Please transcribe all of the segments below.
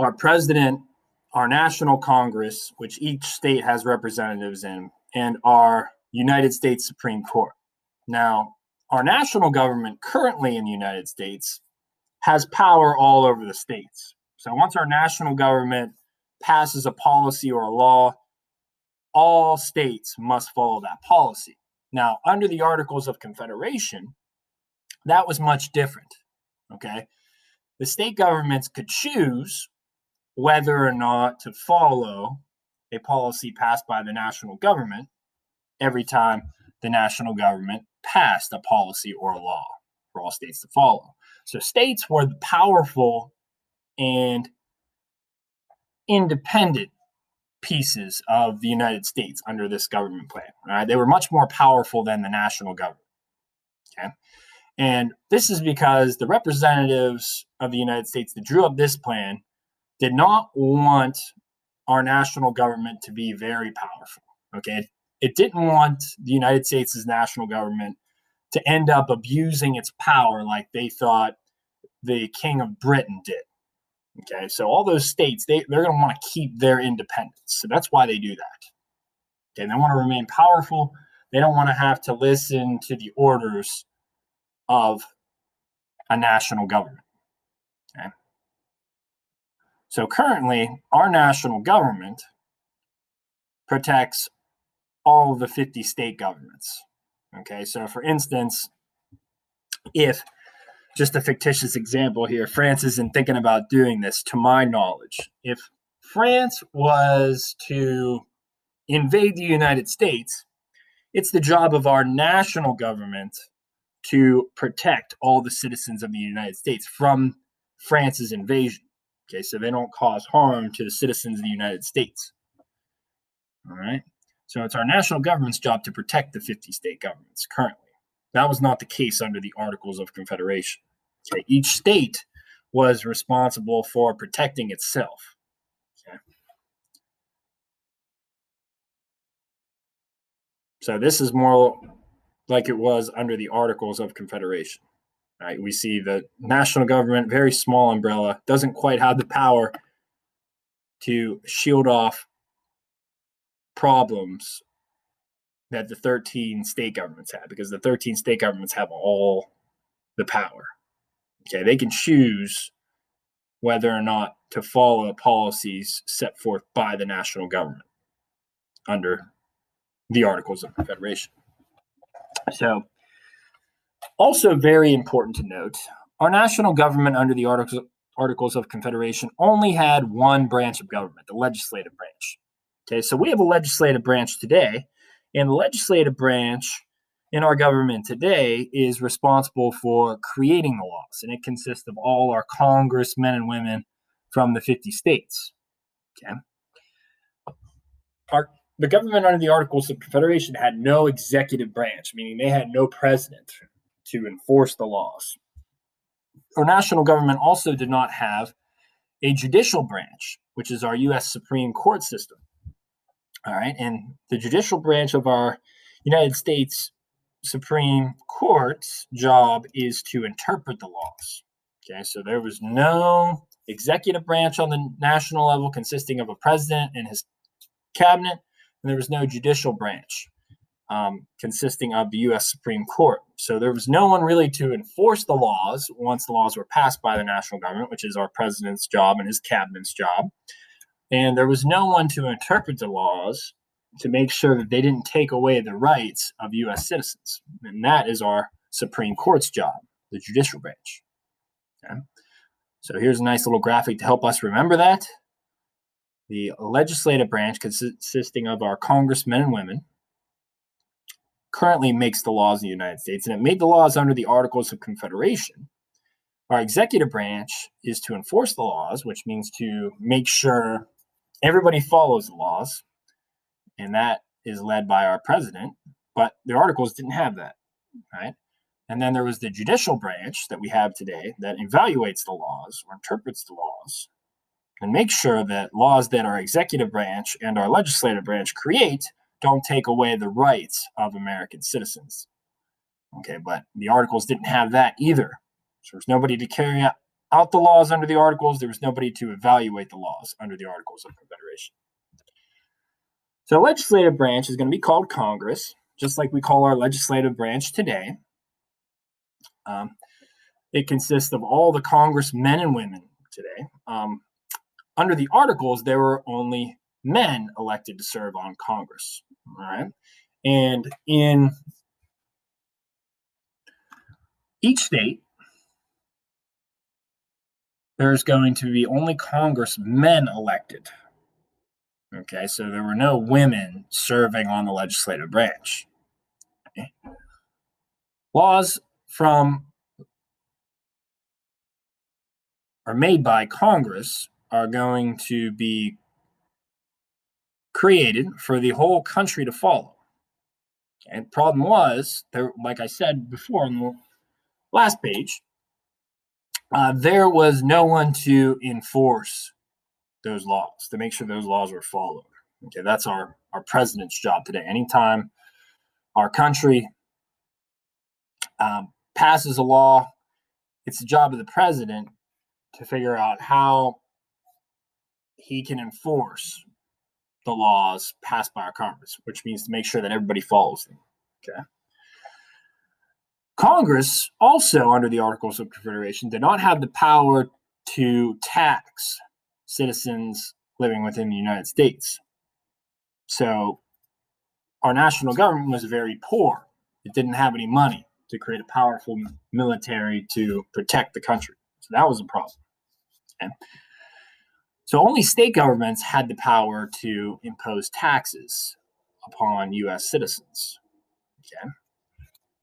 our president, our national Congress, which each state has representatives in, and our United States Supreme Court. Now, our national government currently in the United States has power all over the states. So once our national government passes a policy or a law, all states must follow that policy. Now, under the Articles of Confederation, that was much different, okay? The state governments could choose whether or not to follow a policy passed by the national government every time the national government passed a policy or a law for all states to follow. So states were the powerful and independent pieces of the United States under this government plan. Right? They were much more powerful than the national government. Okay? And this is because the representatives of the United States that drew up this plan did not want our national government to be very powerful. Okay? It didn't want the United States' national government to end up abusing its power like they thought the King of Britain did. Okay, so all those states, they're going to want to keep their independence. So that's why they do that. Okay, they want to remain powerful. They don't want to have to listen to the orders of a national government. Okay. So currently, our national government protects all of the 50 state governments. Okay, so for instance, if, just a fictitious example here, France isn't thinking about doing this, to my knowledge. If France was to invade the United States, it's the job of our national government to protect all the citizens of the United States from France's invasion. Okay, so they don't cause harm to the citizens of the United States. All right, so it's our national government's job to protect the 50 state governments currently. That was not the case under the Articles of Confederation. Okay, each state was responsible for protecting itself. Okay. So this is more like it was under the Articles of Confederation. Right? We see the national government, very small umbrella, doesn't quite have the power to shield off problems that the 13 state governments have, because the 13 state governments have all the power. Okay, they can choose whether or not to follow policies set forth by the national government under the Articles of Confederation. So, also very important to note, our national government under the Articles of Confederation only had one branch of government, the legislative branch. Okay, so we have a legislative branch today, and the legislative branch in our government today is responsible for creating the laws, and it consists of all our congressmen and women from the 50 states. Okay, the government under the Articles of Confederation had no executive branch, meaning they had no president to enforce the laws. Our national government also did not have a judicial branch, which is our U.S. Supreme Court system. All right, and the judicial branch of our United States Supreme Court's job is to interpret the laws. Okay, so there was no executive branch on the national level consisting of a president and his cabinet, and there was no judicial branch consisting of the U.S. Supreme Court. So there was no one really to enforce the laws once the laws were passed by the national government, which is our president's job and his cabinet's job. And there was no one to interpret the laws to make sure that they didn't take away the rights of U.S. citizens. And that is our Supreme Court's job, the judicial branch. Okay? So here's a nice little graphic to help us remember that. The legislative branch, consisting of our congressmen and women, currently makes the laws in the United States, and it made the laws under the Articles of Confederation. Our executive branch is to enforce the laws, which means to make sure everybody follows the laws, and that is led by our president, but the Articles didn't have that, right? And then there was the judicial branch that we have today that evaluates the laws or interprets the laws and makes sure that laws that our executive branch and our legislative branch create don't take away the rights of American citizens. Okay, but the Articles didn't have that either. So there's nobody to carry out out the laws under the Articles. There was nobody to evaluate the laws under the Articles of Confederation. So the legislative branch is going to be called Congress, just like we call our legislative branch today. It consists of all the congressmen and women today. Under the Articles, there were only men elected to serve on Congress. All right. And in each state, there's going to be only congressmen elected. Okay, so there were no women serving on the legislative branch. Okay. Laws are made by Congress are going to be created for the whole country to follow. And the problem was, there, like I said before on the last page, there was no one to enforce those laws, to make sure those laws were followed. Okay, that's our president's job today. Anytime our country passes a law, it's the job of the president to figure out how he can enforce the laws passed by our Congress, which means to make sure that everybody follows them. Okay. Congress, also under the Articles of Confederation, did not have the power to tax citizens living within the United States. So our national government was very poor. It didn't have any money to create a powerful military to protect the country. So that was a problem. Okay. So only state governments had the power to impose taxes upon U.S. citizens. Okay.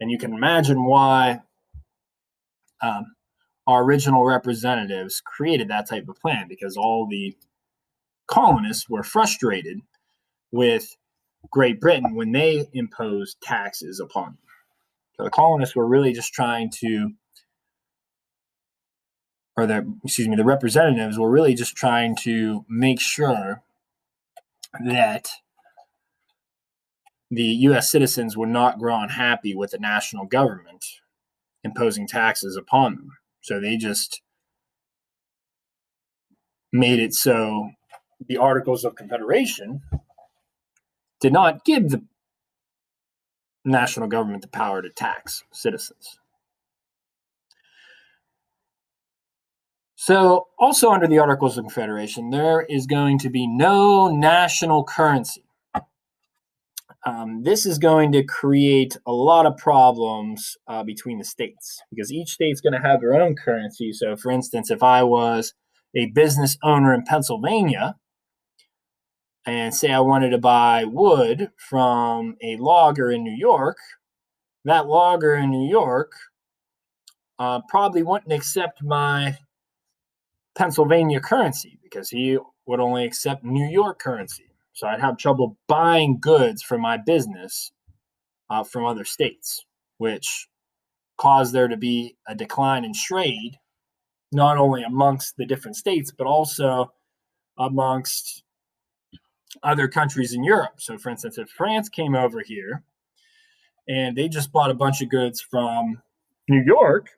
And you can imagine why our original representatives created that type of plan, because all the colonists were frustrated with Great Britain when they imposed taxes upon them. So the colonists were really just trying to, the representatives were really just trying to make sure that the U.S. citizens would not grow unhappy with the national government imposing taxes upon them. So they just made it so the Articles of Confederation did not give the national government the power to tax citizens. So also under the Articles of Confederation, there is going to be no national currency. This is going to create a lot of problems between the states, because each state's going to have their own currency. So for instance, if I was a business owner in Pennsylvania and say I wanted to buy wood from a logger in New York, that logger in New York probably wouldn't accept my Pennsylvania currency, because he would only accept New York currency. So I'd have trouble buying goods for my business from other states, which caused there to be a decline in trade, not only amongst the different states, but also amongst other countries in Europe. So for instance, if France came over here and they just bought a bunch of goods from New York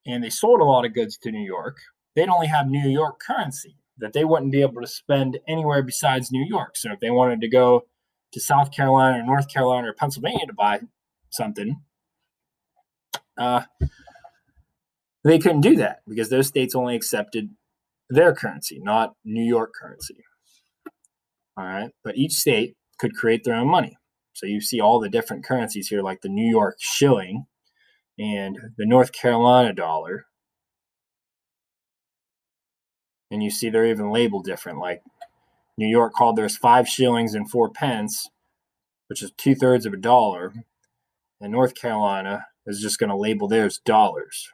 and they sold a lot of goods to New York, they'd only have New York currency that they wouldn't be able to spend anywhere besides New York. So if they wanted to go to South Carolina or North Carolina or Pennsylvania to buy something, they couldn't do that because those states only accepted their currency, not New York currency. All right. But each state could create their own money. So you see all the different currencies here, like the New York shilling and the North Carolina dollar. And you see they're even labeled different. Like New York called theirs 5 shillings and 4 pence, which is 2/3 of a dollar. And North Carolina is just going to label theirs dollars.